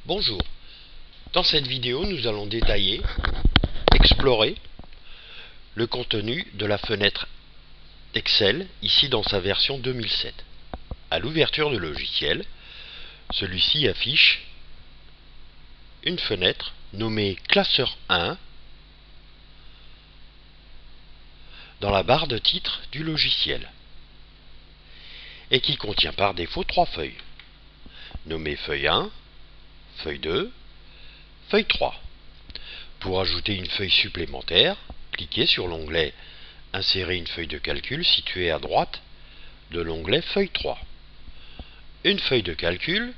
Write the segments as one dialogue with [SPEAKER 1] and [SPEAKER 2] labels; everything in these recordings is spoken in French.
[SPEAKER 1] Bonjour, dans cette vidéo nous allons détailler, explorer le contenu de la fenêtre Excel, ici dans sa version 2007. À l'ouverture du logiciel, celui-ci affiche une fenêtre nommée Classeur 1 dans la barre de titre du logiciel et qui contient par défaut 3 feuilles, nommées feuille 1, feuille 2, feuille 3. Pour ajouter une feuille supplémentaire, cliquez sur l'onglet Insérer une feuille de calcul située à droite de l'onglet Feuille 3. Une feuille de calcul,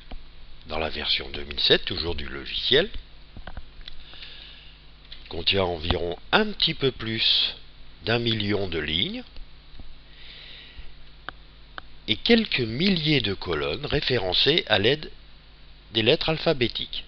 [SPEAKER 1] dans la version 2007 toujours du logiciel, contient environ un petit peu plus d'1 million de lignes et quelques milliers de colonnes référencées à l'aide des lettres alphabétiques.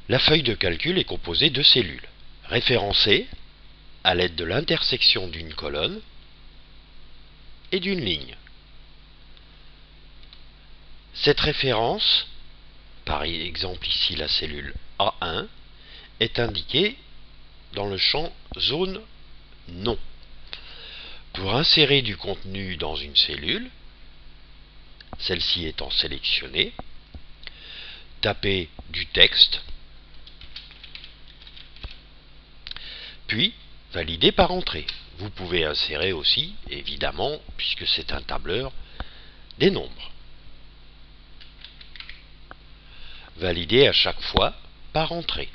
[SPEAKER 1] La feuille de calcul est composée de cellules, référencées à l'aide de l'intersection d'une colonne et d'une ligne. Cette référence, par exemple ici la cellule A1, est indiquée dans le champ Zone Non. Pour insérer du contenu dans une cellule, celle-ci étant sélectionnée, tapez du texte, puis valider par entrée. Vous pouvez insérer aussi, évidemment, puisque c'est un tableur, des nombres. Valider à chaque fois par entrée.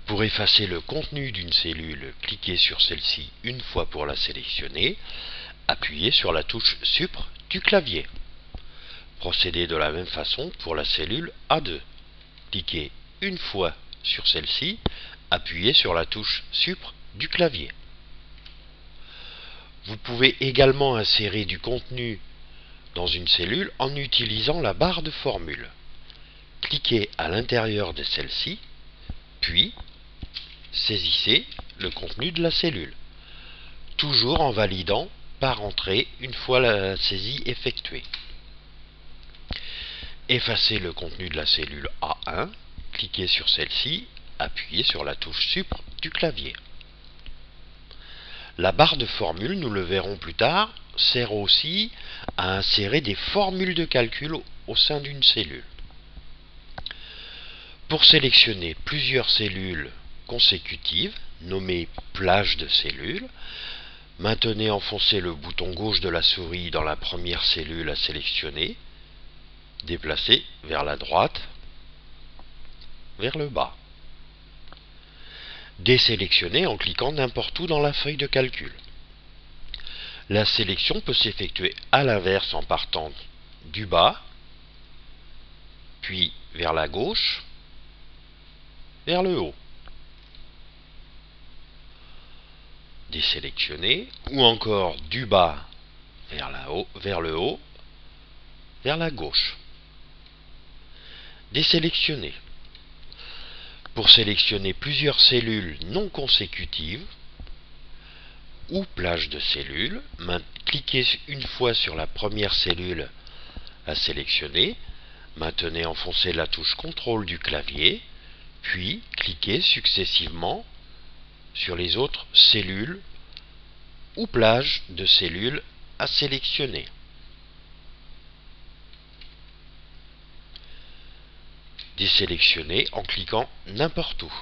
[SPEAKER 1] Pour effacer le contenu d'une cellule, cliquez sur celle-ci une fois pour la sélectionner, appuyez sur la touche Supr du clavier. Procédez de la même façon pour la cellule A2. Cliquez une fois sur celle-ci, appuyez sur la touche Supr du clavier. Vous pouvez également insérer du contenu dans une cellule en utilisant la barre de formule. Cliquez à l'intérieur de celle-ci, puis saisissez le contenu de la cellule, toujours en validant par entrée une fois la saisie effectuée. Effacez le contenu de la cellule A1, cliquez sur celle-ci, appuyez sur la touche Supr du clavier. La barre de formule, nous le verrons plus tard, sert aussi à insérer des formules de calcul au sein d'une cellule. Pour sélectionner plusieurs cellules consécutives, nommées plages de cellules, maintenez enfoncé le bouton gauche de la souris dans la première cellule à sélectionner, déplacez vers la droite, vers le bas. Désélectionnez en cliquant n'importe où dans la feuille de calcul. La sélection peut s'effectuer à l'inverse en partant du bas, puis vers la gauche, vers le haut. Désélectionner, ou encore du bas vers le haut, vers la gauche. Désélectionner. Pour sélectionner plusieurs cellules non consécutives ou plages de cellules, cliquez une fois sur la première cellule à sélectionner, maintenez enfoncé la touche CTRL du clavier, puis cliquez successivement sur les autres cellules ou plages de cellules à sélectionner. Désélectionner en cliquant n'importe où.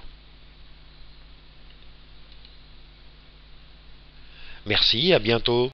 [SPEAKER 1] Merci, à bientôt.